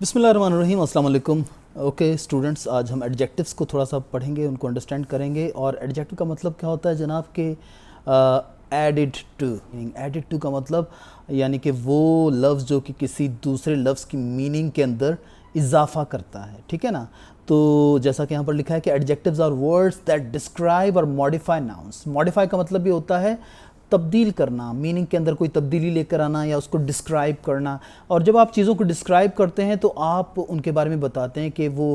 बिस्मिल्लाहिर्रहमानिर्रहीम, अस्सलाम वालेकुम। ओके स्टूडेंट्स, आज हम एडजेक्टिव्स को थोड़ा सा पढ़ेंगे, उनको अंडरस्टैंड करेंगे। और एडजेक्टिव का मतलब क्या होता है जनाब के एडिड टू। एडिड टू का मतलब यानी कि वो लफ्ज़ जो कि किसी दूसरे लफ्ज़ की मीनिंग के अंदर इजाफा करता है, ठीक है ना। तो जैसा कि यहाँ पर लिखा है कि adjectives are words that describe और मॉडिफाई नाउन्स। मॉडिफाई का मतलब भी होता है तब्दील करना, मीनिंग के अंदर कोई तब्दीली लेकर आना या उसको डिस्क्राइब करना। और जब आप चीज़ों को डिस्क्राइब करते हैं तो आप उनके बारे में बताते हैं कि वो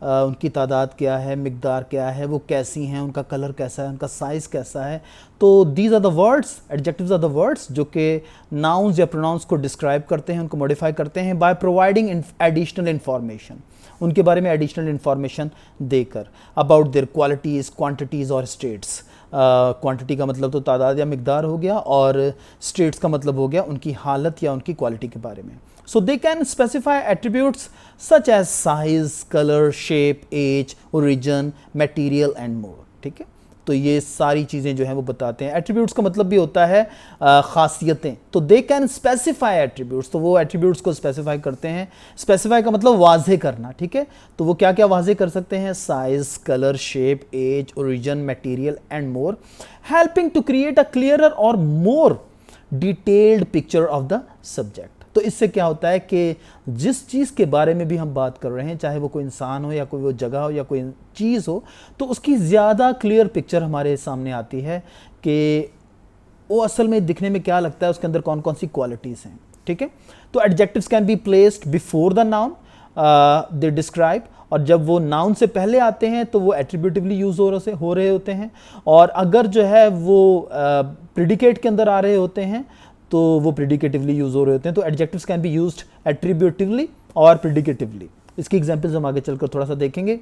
उनकी तादाद क्या है, मिकदार क्या है, वो कैसी हैं, उनका कलर कैसा है, उनका साइज़ कैसा है। तो these are the words, adjectives are the words जो कि नाउन्स या प्रोनाउंस को डिस्क्राइब करते हैं, उनको मॉडिफाई करते हैं बाय प्रोवाइडिंग एडिशनल इन्फॉर्मेशन, उनके बारे में एडिशनल इन्फॉर्मेशन देकर, अबाउट देयर क्वालिटीज़, क्वांटिटीज़ और स्टेट्स। क्वांटिटी का मतलब तो तादाद या मिकदार हो गया, और स्टेट्स का मतलब हो गया उनकी हालत या उनकी क्वालिटी के बारे में। So they can specify attributes such as size, colour, shape, age, origin, material and more. ठीक है, तो ये सारी चीज़ें जो हैं वो बताते हैं। एट्रीब्यूट्स का मतलब भी होता है ख़ासियतें। तो दे कैन स्पेसिफाई एट्रीब्यूट्स, तो वो एट्रीब्यूट्स को स्पेसिफाई करते हैं। स्पेसिफाई का मतलब वाज़े करना, ठीक है। तो वो क्या क्या वाज़े कर सकते हैं? Size, colour, shape, age, origin, material and more, helping to create a clearer or more detailed picture of the subject. तो इससे क्या होता है कि जिस चीज़ के बारे में भी हम बात कर रहे हैं, चाहे वो कोई इंसान हो या कोई वो जगह हो या कोई चीज़ हो, तो उसकी ज़्यादा क्लियर पिक्चर हमारे सामने आती है कि वो असल में दिखने में क्या लगता है, उसके अंदर कौन कौन सी क्वालिटीज़ हैं। ठीक है, तो adjectives can be placed before the noun they describe, और जब वो नाउन से पहले आते हैं तो वो एट्रीब्यूटिवली यूज़ हो रहे होते हैं। और अगर जो है वो प्रिडिकेट के अंदर आ रहे होते हैं तो वो प्रिडिकेटिवली यूज़ हो रहे होते हैं। तो adjectives can be used attributively और प्रिडिकेटिवली। इसकी एग्जांपल्स हम आगे चलकर थोड़ा सा देखेंगे।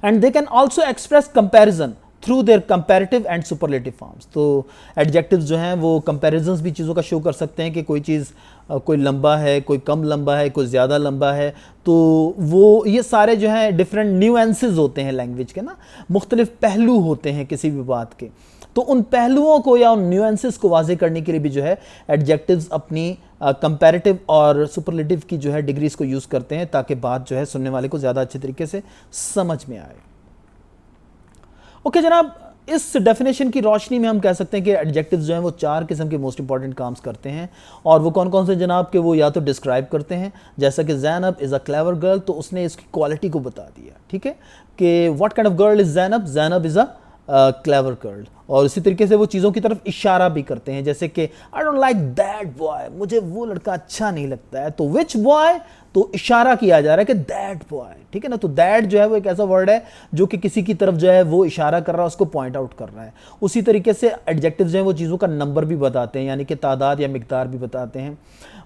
And they can also express comparison through their comparative and superlative forms. तो एडजेक्टिव्स जो हैं वो कंपैरिजन्स भी चीज़ों का शो कर सकते हैं कि कोई चीज़ कोई लंबा है, कोई कम लंबा है, कोई ज़्यादा लंबा है। तो वो ये सारे जो हैं डिफरेंट न्यूएंसेस होते हैं लैंग्वेज के ना, मुख्तलिफ पहलू होते हैं किसी भी बात के। तो उन पहलुओं को या उन न्यूएंसेस को वाज़े करने के लिए भी जो है एडजेक्टिव्स अपनी कंपैरेटिव और सुपरलेटिव की जो है डिग्रीज को यूज़ करते हैं, ताकि बात जो है सुनने वाले को ज़्यादा अच्छे तरीके से समझ में आए। ओके जनाब, इस डेफिनेशन की रोशनी में हम कह सकते हैं कि एडजेक्टिव्स जो हैं वो चार किस्म के मोस्ट इंपॉर्टेंट काम्स करते हैं। और वो कौन कौन से जनाब के? वो या तो डिस्क्राइब करते हैं, जैसा कि Zainab is a clever girl, तो उसने इसकी क्वालिटी को बता दिया, ठीक है, कि what kind of girl is Zainab, Zainab is a clever girl. और इसी तरीके से वो चीज़ों की तरफ इशारा भी करते हैं, जैसे कि I don't like that boy, मुझे वो लड़का अच्छा नहीं लगता है। तो विच बॉय, तो इशारा किया जा रहा है कि दैट बॉय, ठीक है ना। तो दैट जो है वो एक ऐसा वर्ड है जो कि किसी की तरफ जो है वो इशारा कर रहा है, उसको पॉइंट आउट कर रहा है। उसी तरीके से एडजेक्टिव्स जो हैं वो चीज़ों का नंबर भी बताते हैं, यानी कि तादाद या मिकदार भी बताते हैं,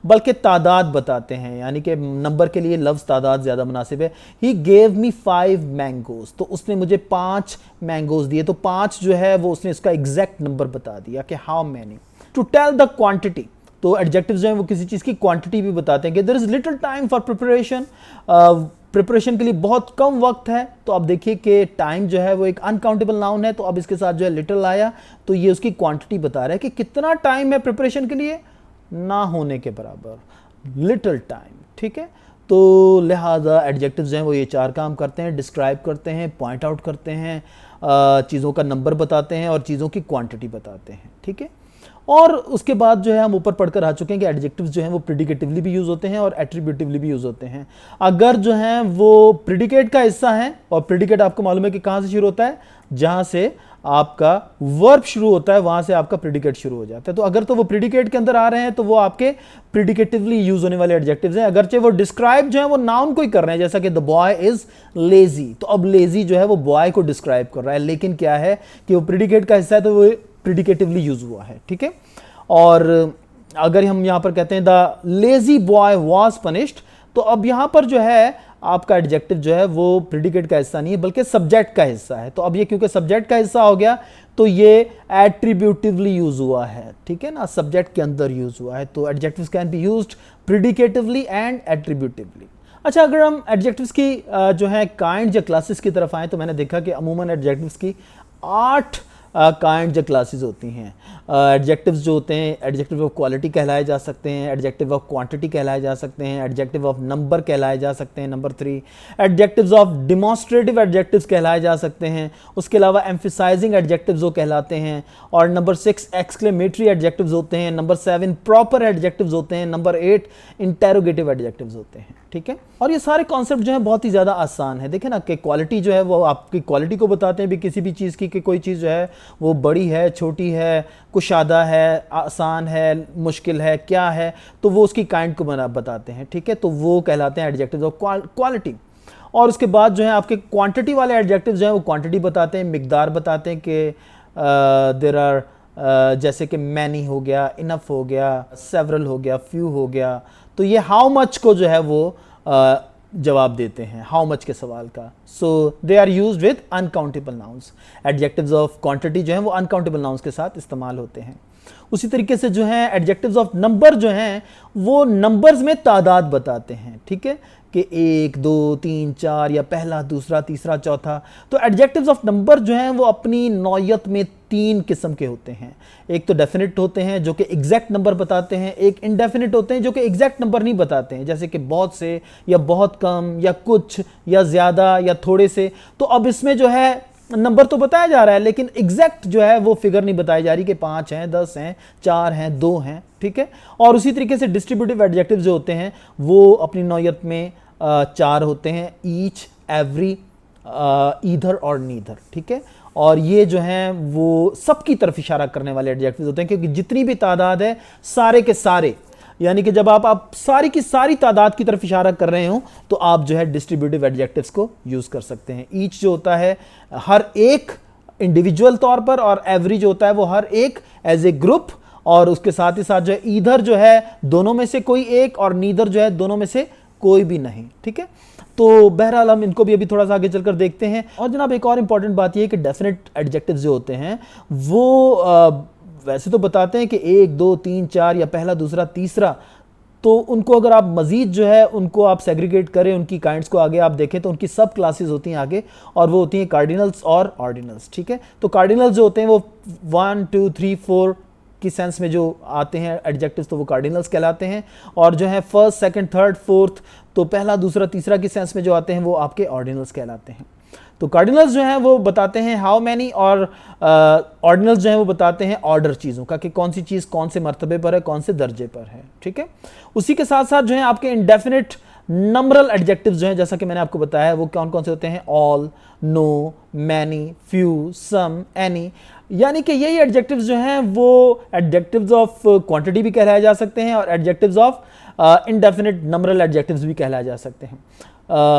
बल्कि तादाद बताते हैं, यानी कि नंबर के लिए लफ्ज़ तादाद ज़्यादा मुनासिब है। ही गेव मी 5 मैंगोज़, तो उसने मुझे 5 मैंगोज़ दिए। तो 5 जो है वो उसने इसका एग्जैक्ट नंबर बता दिया कि how many. To tell the quantity, तो एडजेक्टिव्स जो हैं वो किसी चीज़ की क्वांटिटी भी बताते हैं कि there is little time for preparation, preparation के लिए बहुत कम वक्त है। तो अब देखिए कि टाइम जो है वो एक अनकाउंटेबल नाउन है, तो अब इसके साथ जो है लिटिल आया, तो ये उसकी क्वांटिटी बता रहा है कि कितना टाइम है प्रिपरेशन के लिए, ना होने के बराबर, लिटिल टाइम, ठीक है। तो लिहाजा एडजेक्टिव्स जो हैं वो ये चार काम करते हैं, डिस्क्राइब करते हैं, पॉइंट आउट करते हैं, चीज़ों का नंबर बताते हैं और चीज़ों की क्वांटिटी बताते हैं, ठीक है। और उसके बाद जो है हम ऊपर पढ़कर आ चुके हैं कि एडजेक्टिव्स जो हैं वो प्रिडिकेटिवली भी यूज़ होते हैं और एट्रीब्यूटिवली भी यूज़ होते हैं। अगर जो हैं वो प्रिडिकेट का हिस्सा है, और प्रिडिकेट आपको मालूम है कि कहाँ से शुरू होता है, जहाँ से आपका वर्ब शुरू होता है वहाँ से आपका प्रिडिकेट शुरू हो जाता है। तो अगर तो वो प्रिडिकेट के अंदर आ रहे हैं तो वो आपके प्रिडिकेटिवली यूज़ होने वाले एडजेक्टिव्स हैं। अगरचे वो डिस्क्राइब जो है वो नाउन को ही कर रहे हैं, जैसा कि द बॉय इज़ लेजी, तो अब लेजी जो है वो बॉय को डिस्क्राइब कर रहा है, लेकिन क्या है कि वो प्रिडिकेट का हिस्सा है तो वो प्रिडिकेटिवली यूज़ हुआ है, ठीक है। और अगर हम यहाँ पर कहते हैं the lazy boy was punished, तो अब यहाँ पर जो है आपका एडजेक्टिव जो है वो प्रिडिकेट का हिस्सा नहीं है बल्कि सब्जेक्ट का हिस्सा है। तो अब ये क्योंकि सब्जेक्ट का हिस्सा हो गया तो ये एट्रीब्यूटिवली यूज हुआ है, ठीक है ना, सब्जेक्ट के अंदर यूज हुआ है। तो adjectives can be used predicatively and attributively. अच्छा, अगर हम एडजेक्टिव्स की जो है काइंड या क्लासेस की तरफ आए तो मैंने देखा कि अमूमन एडजेक्टिव्स की 8 काइंड या क्लासेस होती हैं। एडजेक्टिव्स जो होते हैं, एडजेक्टिव ऑफ क्वालिटी कहलाए जा सकते हैं, एडजेक्टिव ऑफ क्वांटिटी कहलाए जा सकते हैं, एडजेक्टिव ऑफ नंबर कहलाए जा सकते हैं। Number 3, adjectives of demonstrative adjectives कहलाए जा सकते हैं। उसके अलावा एम्फिसाइजिंग एडजेक्टिव्स वो कहलाते हैं। और नंबर 6 एक्सक्लेमेटरी एडजेक्टिव्स होते हैं। नंबर 7 प्रॉपर एडजेक्टिव्स होते हैं। नंबर 8 इंटेरोगेटिव एडजेक्टिव्स होते हैं। ठीक है, और ये सारे कॉन्सेप्ट जो है बहुत ही ज़्यादा आसान है। देखें ना कि क्वालिटी जो है वो आपकी क्वालिटी को बताते हैं भी किसी भी चीज़ की, कि कोई चीज़ जो है वो बड़ी है, छोटी है, कुशादा है, आसान है, मुश्किल है, क्या है, तो वो उसकी काइंड को बताते हैं। ठीक है, तो वो कहलाते हैं एडजेक्टिव्स ऑफ क्वालिटी। और उसके बाद जो है आपके क्वांटिटी वाले एडजेक्टिव्स जो हैं वो क्वांटिटी बताते हैं, मिकदार बताते हैं कि देयर आर जैसे कि मैनी हो गया, इनफ हो गया, सेवरल हो गया, फ्यू हो गया। तो ये हाउ मच को जो है वो जवाब देते हैं, हाउ मच के सवाल का। So they are used with uncountable nouns. Adjectives of quantity जो है वो अनकाउंटेबल नाउन्स के साथ इस्तेमाल होते हैं। उसी तरीके से जो है एडजेक्टिव्स ऑफ नंबर जो हैं वो नंबर्स में तादाद बताते हैं। ठीक है, कि 1 2 3 4 या पहला, दूसरा, तीसरा, चौथा। तो एडजेक्टिव्स ऑफ नंबर जो हैं वो अपनी नौयत में 3 किस्म के होते हैं। एक तो डेफिनेट होते हैं जो कि एग्जैक्ट नंबर बताते हैं, एक इनडेफिनेट होते हैं जो कि एग्जैक्ट नंबर नहीं बताते हैं, जैसे कि बहुत से या बहुत कम या कुछ या ज़्यादा या थोड़े से। तो अब इसमें जो है नंबर तो बताया जा रहा है लेकिन एग्जैक्ट जो है वो फिगर नहीं बताई जा रही कि 5 हैं, 10 हैं, 4 हैं, 2 हैं। ठीक है, और उसी तरीके से डिस्ट्रीब्यूटिव एडजेक्टिव जो होते हैं वो अपनी नौयत में 4 होते हैं, ईच, एवरी, ईदर और नीदर। ठीक है, और ये जो हैं वो सबकी तरफ इशारा करने वाले एडजेक्टिव्स होते हैं, क्योंकि जितनी भी तादाद है सारे के सारे, यानी कि जब आप सारी की सारी तादाद की तरफ इशारा कर रहे हो तो आप जो है डिस्ट्रीब्यूटिव एडजेक्टिव्स को यूज कर सकते हैं। ईच जो होता है हर एक इंडिविजुअल तौर पर, और एवरी जो होता है वो हर एक एज ए ग्रुप, और उसके साथ ही साथ जो है ईदर जो है दोनों में से कोई एक, और नीदर जो है दोनों में से कोई भी नहीं। ठीक है, तो बहरहाल हम इनको भी अभी थोड़ा सा आगे चलकर देखते हैं। और जनाब एक और इंपॉर्टेंट बात यह है कि डेफिनेट एडजेक्टिव्स जो होते हैं वो वैसे तो बताते हैं कि 1 2 3 4 या पहला, दूसरा, तीसरा। तो उनको अगर आप मजीद जो है उनको आप सेग्रीगेट करें, उनकी काइंड्स को आगे आप देखें तो उनकी सब क्लासेस होती हैं आगे, और वो होती हैं कार्डिनल्स और ऑर्डिनल्स। ठीक है, तो कार्डिनल्स जो होते हैं वो 1 2 3 4 की सेंस में जो आते हैं एडजेक्टिव्स तो वो कार्डिनल्स कहलाते हैं, और जो है फर्स्ट, सेकंड, थर्ड, फोर्थ, तो पहला, दूसरा, तीसरा की सेंस में जो आते हैं वो आपके ऑर्डिनल्स कहलाते हैं। तो कार्डिनल्स जो हैं वो बताते हैं हाउ मैनी, और ऑर्डिनल्स जो हैं वो बताते हैं ऑर्डर चीज़ों का, कि कौन सी चीज़ कौन से मर्तबे पर है, कौन से दर्जे पर है। ठीक है, उसी के साथ साथ जो है आपके इंडेफिनिट नंबरल एडजेक्टिव्स जो हैं, जैसा कि मैंने आपको बताया है, वो कौन कौन से होते हैं, ऑल, नो, मैनी, फ्यू, सम, एनी। यानी कि यही एडजेक्टिव्स जो हैं वो एडजेक्टिव्स ऑफ क्वांटिटी भी कहलाए जा सकते हैं, और adjectives of indefinite numeral adjectives भी कहलाए जा सकते हैं।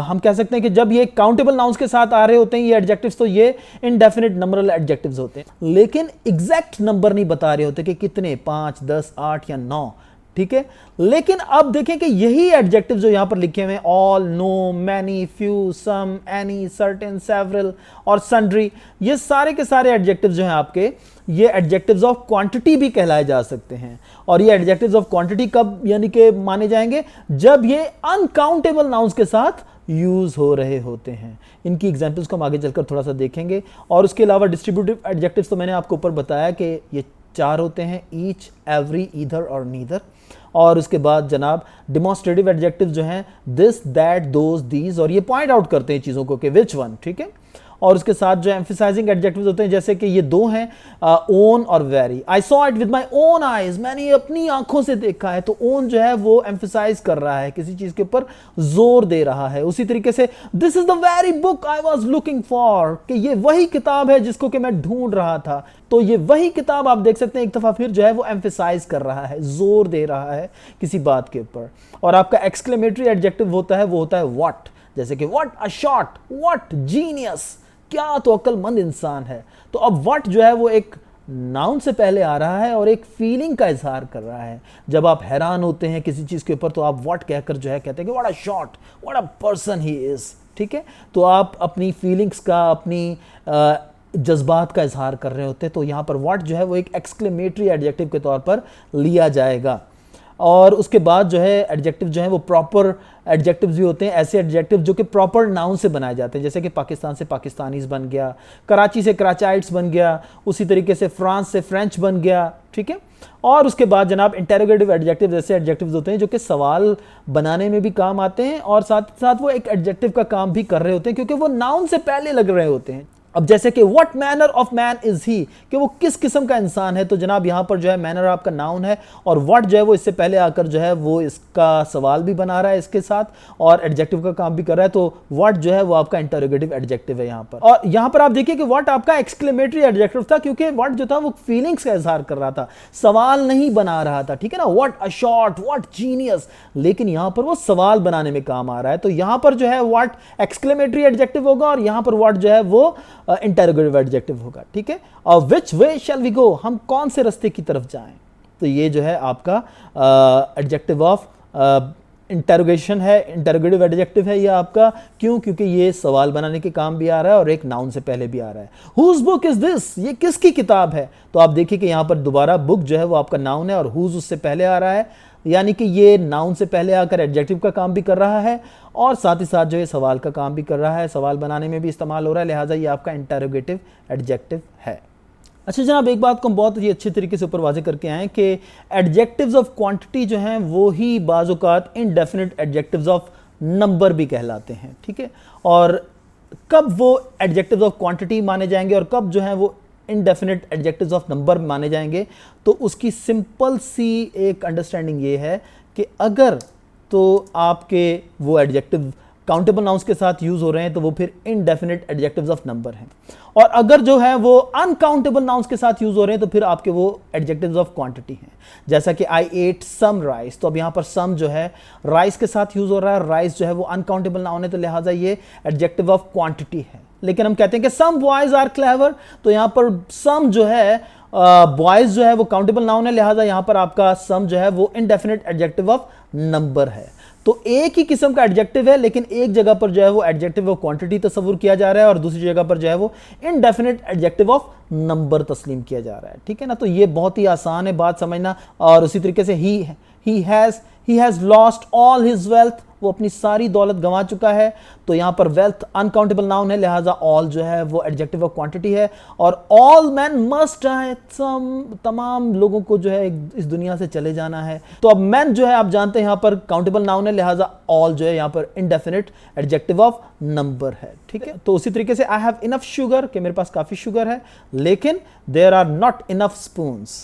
हम कह सकते हैं कि जब ये काउंटेबल नाउन्स के साथ आ रहे होते हैं ये एडजेक्टिव्स, तो ये इनडेफिनिट नंबरल एडजेक्टिव्स होते हैं, लेकिन एग्जैक्ट नंबर नहीं बता रहे होते कि कितने, 5 10 8 या 9। ठीक है, लेकिन अब देखें कि यही एडजेक्टिव जो यहां पर लिखे हुए हैं, ऑल, नो, मैनी, फ्यू, सम, एनी, सर्टेन, सेवरल और सन्ड्री, ये सारे के सारे एडजेक्टिव जो हैं आपके, ये एडजेक्टिव्स ऑफ क्वांटिटी भी कहलाए जा सकते हैं। और ये एडजेक्टिव्स ऑफ क्वांटिटी कब यानी कि माने जाएंगे, जब ये अनकाउंटेबल नाउन्स के साथ यूज हो रहे होते हैं। इनकी एग्जांपल्स को हम आगे चलकर थोड़ा सा देखेंगे। और उसके अलावा डिस्ट्रीब्यूटिव एडजेक्टिव्स तो मैंने आपको ऊपर बताया कि ये 4 होते हैं, ईच, एवरी, ईदर और नीदर। और उसके बाद जनाब डिमॉन्स्ट्रेटिव एडजेक्टिव जो हैं, दिस, दैट, दोज, दीज, और ये पॉइंट आउट करते हैं चीज़ों को कि विच वन। ठीक है, और उसके साथ जो एम्फिसाइजिंग एडजेक्टिव्स होते हैं, जैसे कि ये 2 हैं, ओन और very. I saw it with my own eyes, मैंने अपनी आंखों से देखा है। तो ओन जो है वो एम्फिसाइज कर रहा है, किसी चीज के ऊपर जोर दे रहा है। उसी तरीके से this is the very book I was looking for, कि ये वही किताब है जिसको कि मैं ढूंढ रहा था। तो ये वही किताब आप देख सकते हैं एक दफा फिर जो है वो एम्फिसाइज कर रहा है, जोर दे रहा है किसी बात के ऊपर। और आपका एक्सक्लेमेटरी एडजेक्टिव होता है, वो होता है व्हाट, जैसे कि what a shot, what genius, क्या तो अक्लमंद इंसान है। तो अब व्हाट जो है वो एक नाउन से पहले आ रहा है और एक फीलिंग का इजहार कर रहा है। जब आप हैरान होते हैं किसी चीज के ऊपर तो आप व्हाट कहकर जो है कहते हैं कि what a shot, what a person he is. ठीक है, तो आप अपनी फीलिंग्स का, अपनी जज्बात का इजहार कर रहे होते हैं। तो यहाँ पर व्हाट जो है वो एक एक्सक्लेमेटरी एडजेक्टिव के तौर पर लिया जाएगा। और उसके बाद जो है एडजेक्टिव जो है वो प्रॉपर एडजेक्टिव्स भी होते हैं, ऐसे एडजेक्टिव जो कि प्रॉपर नाउन से बनाए जाते हैं, जैसे कि पाकिस्तान से पाकिस्तानीज बन गया, कराची से कराचाइट्स बन गया, उसी तरीके से फ्रांस से फ्रेंच बन गया, ठीक है। और उसके बाद जनाब इंटेरोगेटिव एडजेक्टिव जैसे एडजेक्टिव्स होते हैं जो कि सवाल बनाने में भी काम आते हैं और साथ साथ वो एक एडजेक्टिव का काम भी कर रहे होते हैं क्योंकि वो नाउन से पहले लग रहे होते हैं। अब जैसे कि what manner of man is he, कि वो किस किस्म का इंसान है, तो जनाब यहां पर जो है मैनर आपका नाउन है और व्हाट जो है वो इससे पहले आकर जो है वो इसका सवाल भी बना रहा है इसके साथ और एडजेक्टिव का काम भी कर रहा है, तो व्हाट जो है वो आपका इंटरोगेटिव एडजेक्टिव है यहां पर। और यहां पर आप देखिए कि व्हाट आपका एक्सक्लेमेटरी एडजेक्टिव था क्योंकि व्हाट जो था वो फीलिंग्स का इजहार कर रहा था, सवाल नहीं बना रहा था, ठीक है ना। What a shot, what genius, लेकिन यहां पर वो सवाल बनाने में काम आ रहा है, तो यहां पर जो है व्हाट एक्सक्लेमेटरी एडजेक्टिव होगा और यहां पर व्हाट जो है वो इंटरोगेटिव एडजेक्टिव होगा, ठीक है। और विच वे शैल वी गो, हम कौन से रास्ते की तरफ जाएं, तो ये जो है आपका एडजेक्टिव ऑफ इंटरोगेशन है, इंटरोगेटिव एडजेक्टिव है ये आपका। क्यों? क्योंकि ये सवाल बनाने के काम भी आ रहा है और एक नाउन से पहले भी आ रहा है। हुज बुक इज दिस, ये किसकी किताब है, तो आप देखिए कि यहां पर दोबारा बुक जो है वो आपका नाउन है और हुज उससे पहले आ रहा है, यानी कि ये नाउन से पहले आकर एडजेक्टिव का काम भी कर रहा है और साथ ही साथ जो है सवाल का काम भी कर रहा है, सवाल बनाने में भी इस्तेमाल हो रहा है, लिहाजा ये आपका इंटरोगेटिव एडजेक्टिव है। अच्छा जनाब, एक बात को हम बहुत ही अच्छे तरीके से ऊपर वाज़ेह करके आए कि एडजेक्टिव्स ऑफ क्वांटिटी जो हैं वो ही बाज़ औक़ात इनडेफिनिट एडजेक्टिव्स ऑफ नंबर भी कहलाते हैं, ठीक है। और कब वो एडजेक्टिव्स ऑफ क्वांटिटी माने जाएंगे और कब जो है वो इनडेफिनिट एडजेक्टिव्स ऑफ नंबर माने जाएंगे, तो उसकी सिंपल सी एक अंडरस्टैंडिंग ये है कि अगर तो आपके वो एडजेक्टिव काउंटेबल नाउन्स के साथ यूज हो रहे हैं तो वो फिर इनडेफिनिट एडजेक्टिव्स ऑफ नंबर हैं, और अगर जो है वो अनकाउंटेबल नाउन्स के साथ यूज हो रहे हैं तो फिर आपके वो एडजेक्टिव्स ऑफ क्वांटिटी हैं। जैसा कि आई एट सम राइस, तो अब यहाँ पर सम जो है राइस के साथ यूज हो रहा है, राइस जो है वो अनकाउंटेबल नाउन है तो लिहाजा ये एडजेक्टिव ऑफ क्वांटिटी है। लेकिन हम कहते हैं कि सम बॉयज आर क्लेवर, तो यहाँ पर सम जो है बॉयज जो है वो काउंटेबल नाउन है, लिहाजा यहाँ पर आपका सम जो है वो इनडेफिनिट एडजेक्टिव ऑफ नंबर है। तो एक ही किस्म का एडजेक्टिव है लेकिन एक जगह पर जो है वो एडजेक्टिव ऑफ क्वांटिटी तस्वुर किया जा रहा है और दूसरी जगह पर जो है वो इनडेफिनिट एडजेक्टिव ऑफ नंबर तस्लीम किया जा रहा है, ठीक है ना। तो ये बहुत ही आसान है बात समझना। और उसी तरीके से he has lost all his wealth, वो अपनी सारी दौलत गंवा चुका है, तो यहां पर वेल्थ अनकाउंटेबल नाउन है, लिहाजा ऑल जो है वो एडजेक्टिव ऑफ क्वांटिटी है। और ऑल मैन मस्ट डाई, तमाम लोगों को जो है इस दुनिया से चले जाना है, तो अब मैन जो है आप जानते हैं यहां पर काउंटेबल नाउन है, लिहाजा ऑल जो है यहां पर इनडेफिनिट एडजेक्टिव ऑफ नंबर है, ठीक है। तो उसी तरीके से आई हैव इनफ शुगर, कि मेरे पास काफी शुगर है, लेकिन there are not enough spoons,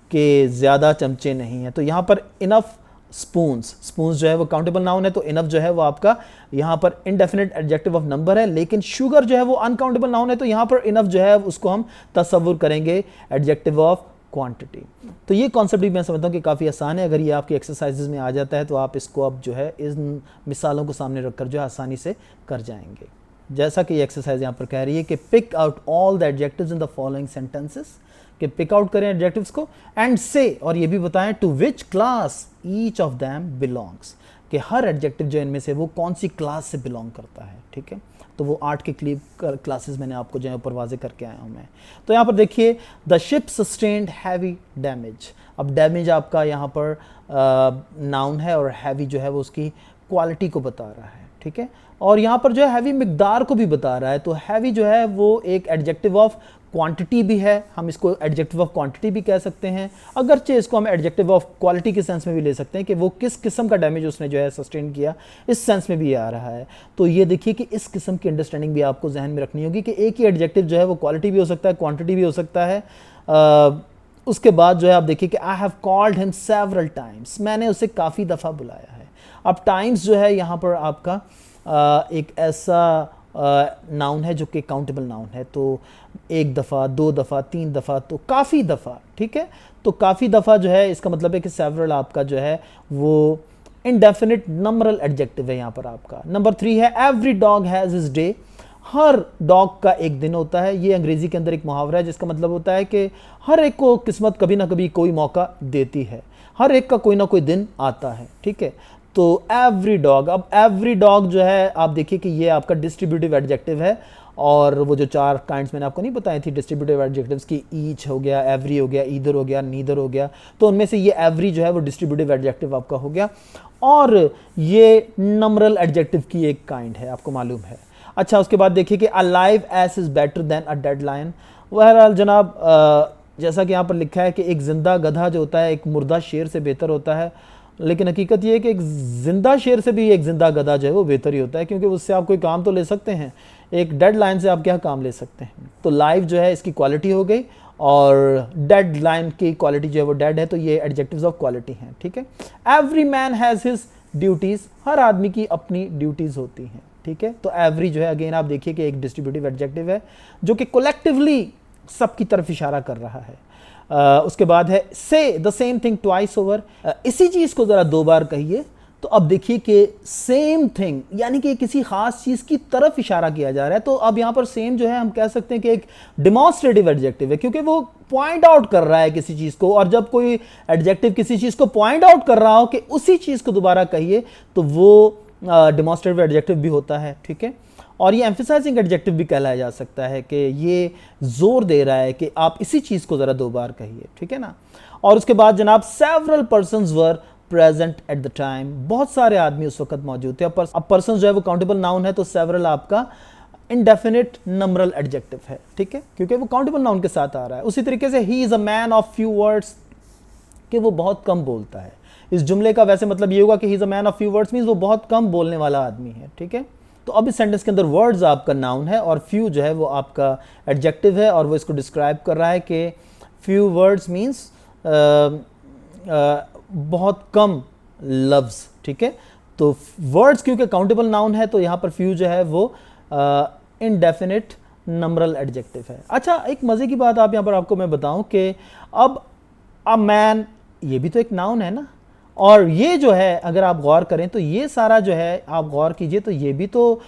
के ज्यादा चमचे नहीं है, तो यहां पर इनफ स्पून्स जो है वो काउंटेबल नाउन है, तो इनफ जो है वो आपका यहां पर इनडेफिनिट एडजेक्टिव ऑफ नंबर है। लेकिन शुगर जो है वो अनकाउंटेबल नाउन है, तो यहां पर इनफ जो है उसको हम तस्वुर करेंगे एडजेक्टिव ऑफ क्वांटिटी। तो ये कॉन्सेप्ट भी मैं समझता हूं कि काफ़ी आसान है, अगर ये आपकी एक्सरसाइजेज में आ जाता है तो आप इसको अब जो है इन मिसालों को सामने रखकर जो है आसानी से कर जाएंगे। जैसा कि ये एक्सरसाइज यहाँ पर कह रही है कि pick out all the adjectives in the following sentences, कि पिक आउट करें एडजेक्टिव्स को एंड से, और ये भी बताएं to which class each of them belongs, कि हर एडजेक्टिव जो इनमें से वो कौन सी क्लास से बिलोंग करता है, ठीक है। तो वो 8 के क्लासेस मैंने आपको जो है ऊपर वाजे करके आया हूँ मैं। तो यहाँ पर देखिए the ship sustained heavy damage, अब डैमेज आपका यहाँ पर नाउन है और हैवी जो है वो उसकी क्वालिटी को बता रहा है, ठीक है। और यहाँ पर जो है हैवी मिकदार को भी बता रहा है, तो हैवी जो है वो एक एडजेक्टिव ऑफ क्वांटिटी भी है, हम इसको एडजेक्टिव ऑफ क्वांटिटी भी कह सकते हैं, अगरचे इसको हम एडजेक्टिव ऑफ क्वालिटी के सेंस में भी ले सकते हैं कि वो किस किस्म का डैमेज उसने जो है सस्टेन किया, इस सेंस में भी आ रहा है। तो ये देखिए कि इस किस्म की अंडरस्टैंडिंग भी आपको जहन में रखनी होगी कि एक ही एडजेक्टिव जो है वो क्वालिटी भी हो सकता है, क्वांटिटी भी हो सकता है। उसके बाद जो है आप देखिए कि I have called him several times, मैंने उसे काफ़ी दफ़ा बुलाया है। अब टाइम्स जो है यहाँ पर आपका एक ऐसा नाउन है जो कि काउंटेबल नाउन है, तो 1 दफ़ा, 2 दफ़ा, 3 दफ़ा, तो काफ़ी दफ़ा, ठीक है। तो काफ़ी दफ़ा जो है इसका मतलब है कि सेवरल आपका जो है वो इनडेफिनिट नंबरल एडजेक्टिव है यहाँ पर आपका। नंबर 3 है every dog has his day, her dog का एक दिन होता है। ये अंग्रेज़ी के अंदर एक मुहावरा है जिसका मतलब होता है कि हर एक को किस्मत कभी ना कभी कोई मौका देती है, हर एक का कोई ना कोई दिन आता है, ठीक है। तो एवरी डॉग, अब एवरी डॉग जो है आप देखिए कि ये आपका डिस्ट्रीब्यूटिव एडजेक्टिव है और वो जो 4 काइंड्स मैंने आपको नहीं बताई थी डिस्ट्रीब्यूटिव एडजेक्टिव्स की, ईच हो गया, एवरी हो गया, ईदर हो गया, नीदर हो गया, तो उनमें से ये एवरी जो है वो डिस्ट्रीब्यूटिव एडजेक्टिव आपका हो गया, और ये नंबरल एडजेक्टिव की एक काइंड है, आपको मालूम है। अच्छा, उसके बाद देखिए कि a live ass is better than a dead lion. बहरहाल जनाब, जैसा कि यहाँ पर लिखा है कि एक जिंदा गधा जो होता है एक मुर्दा शेर से बेहतर होता है, लेकिन हकीकत ये है कि एक जिंदा शेर से भी एक जिंदा गधा जो है वो बेहतर ही होता है, क्योंकि उससे आप कोई काम तो ले सकते हैं, एक डेड लाइन से आप क्या काम ले सकते हैं। तो लाइव जो है इसकी क्वालिटी हो गई, और डेड लाइन की क्वालिटी जो है वो डेड है, तो ये एडजेक्टिव्स ऑफ क्वालिटी हैं, ठीक है। Every man has his duties, हर आदमी की अपनी ड्यूटीज़ होती हैं, ठीक है। तो एवरी जो है अगेन आप देखिए कि एक डिस्ट्रीब्यूटिव एडजेक्टिव है जो कि कोलेक्टिवली सबकी तरफ इशारा कर रहा है। उसके बाद है से the same thing twice over, इसी चीज़ को ज़रा 2 बार कहिए। तो अब देखिए कि सेम थिंग यानी कि किसी खास चीज़ की तरफ इशारा किया जा रहा है, तो अब यहाँ पर सेम जो है हम कह सकते हैं कि एक डिमॉन्स्ट्रेटिव एडजेक्टिव है, क्योंकि वो पॉइंट आउट कर रहा है किसी चीज़ को, और जब कोई एडजेक्टिव किसी चीज़ को पॉइंट आउट कर रहा हो कि उसी चीज़ को दोबारा कहिए, तो वो डिमॉन्स्ट्रेटिव एडजेक्टिव भी होता है, ठीक है। और ये एम्फेसाइजिंग एडजेक्टिव भी कहलाया जा सकता है कि ये जोर दे रहा है कि आप इसी चीज़ को ज़रा 2 बार कहिए, ठीक है ना। और उसके बाद जनाब several persons were present at the time, बहुत सारे आदमी उस वक्त मौजूद थे। अब पर्सन जो है वो काउंटेबल नाउन है, तो सेवरल आपका इंडेफिनिट नंबरल एडजेक्टिव है, ठीक है, क्योंकि वो काउंटेबल नाउन के साथ आ रहा है। उसी तरीके से he is a man of few words, कि वो बहुत कम बोलता है। इस जुमले का वैसे मतलब ये होगा कि he is a man of few words means वो बहुत कम बोलने वाला आदमी है, ठीक है। तो अब इस सेंटेंस के अंदर वर्ड्स आपका नाउन है और फ्यू जो है वो आपका एडजेक्टिव है, और वो इसको डिस्क्राइब कर रहा है कि फ्यू वर्ड्स मीन्स बहुत कम लफ्ज़, ठीक है। तो वर्ड्स क्योंकि काउंटेबल नाउन है, तो यहाँ पर फ्यू जो है वो इनडेफिनिट नंबरल एडजेक्टिव है। अच्छा, एक मज़े की बात आप यहाँ पर आपको मैं बताऊँ कि अब अ मैन ये भी तो एक नाउन है ना, और ये जो है अगर आप गौर करें तो ये सारा जो है आप गौर कीजिए तो ये भी तो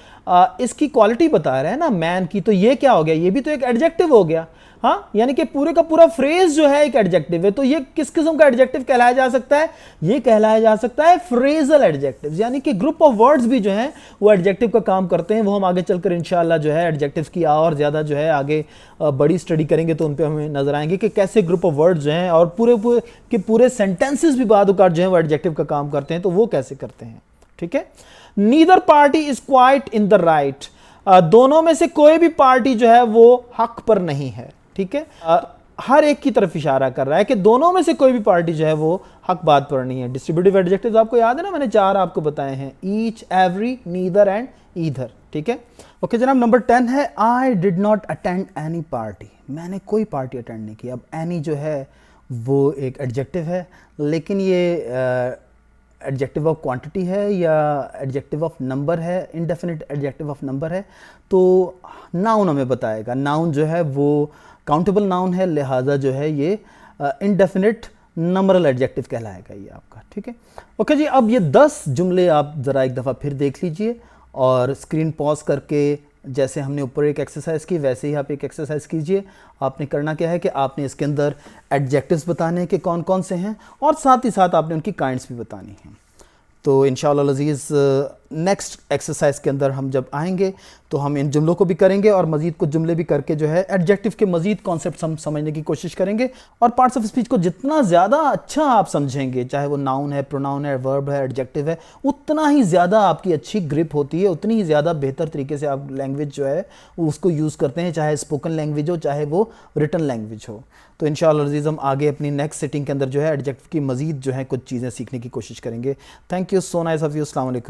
इसकी क्वालिटी बता रहे हैं ना मैन की, तो ये क्या हो गया, ये भी तो एक एडजेक्टिव हो गया। हाँ, यानी कि पूरे का पूरा फ्रेज जो है एक एडजेक्टिव है। तो ये किस किस्म का एडजेक्टिव कहलाया जा सकता है, ये कहलाया जा सकता है फ्रेजल एडजेक्टिव, यानी कि ग्रुप ऑफ वर्ड्स भी जो हैं वो एडजेक्टिव का काम करते हैं। वो हम आगे चलकर इंशाल्लाह जो है एडजेक्टिव की और ज़्यादा जो है आगे बड़ी स्टडी करेंगे तो उन पर हमें नजर आएंगे कि कैसे ग्रुप ऑफ वर्ड्स जो हैं और पूरे सेंटेंसेस भी बाद औक़ात जो है वो एडजेक्टिव का काम करते हैं, तो वो कैसे करते हैं, ठीक है। Neither party is quite in the right, दोनों में से कोई भी पार्टी जो है वो हक पर नहीं है, ठीक है। हर एक की तरफ इशारा कर रहा है कि दोनों में से कोई भी पार्टी जो है वो हक बात पर नहीं है। डिस्ट्रीब्यूटिव एडजेक्टिव्स आपको याद है ना, मैंने 4 आपको बताए हैं, each, every, neither and either, ठीक है। ओके जनाब, नंबर 10 है I did not attend any party, मैंने कोई पार्टी अटेंड नहीं की। अब एनी जो है वो एक एडजेक्टिव है, लेकिन ये एडजेक्टिव ऑफ क्वांटिटी है या एडजेक्टिव ऑफ नंबर है, इनडेफिनिट एडजेक्टिव ऑफ नंबर है, तो नाउन हमें बताएगा। नाउन जो है वो काउंटेबल नाउन है, लिहाजा जो है ये इनडेफिनिट नंबरल एडजेक्टिव कहलाएगा ये आपका, ठीक है। ओके जी, अब ये 10 जुमले आप ज़रा एक दफ़ा फिर देख लीजिए और स्क्रीन पॉज करके जैसे हमने ऊपर एक एक्सरसाइज की वैसे ही आप एक एक्सरसाइज कीजिए। आपने करना क्या है कि आपने इसके अंदर एडजेक्टिव्स बताने हैं कि कौन कौन से हैं, और साथ ही साथ आपने उनकी काइंड्स भी बतानी हैं। तो इंशाअल्लाह अज़ीज़ नेक्स्ट एक्सरसाइज के अंदर हम जब आएंगे तो हम इन जुमलों को भी करेंगे और मज़ीद कुछ जुमले भी करके जो है एडजेक्टिव के मज़ीद कॉन्सेप्ट हम समझने की कोशिश करेंगे। और पार्ट्स ऑफ स्पीच को जितना ज़्यादा अच्छा आप समझेंगे, चाहे वो नाउन है, प्रोनाउन है, वर्ब है, एडजेक्टिव है, उतना ही ज़्यादा आपकी अच्छी ग्रिप होती है, उतनी ही ज़्यादा बेहतर तरीके से आप लैंग्वेज जो है उसको यूज़ करते हैं, चाहे स्पोकन लैंग्वेज हो चाहे वो रिटन लैंग्वेज हो। तो इंशाअल्लाह अज़ीज़ हम आगे अपनी नेक्स्ट सेटिंग के अंदर जो है एडजेक्टिव की मज़ीद जो है कुछ चीज़ें सीखने की कोशिश करेंगे। Thank you so nice of you. अस्सलाम वालेकुम।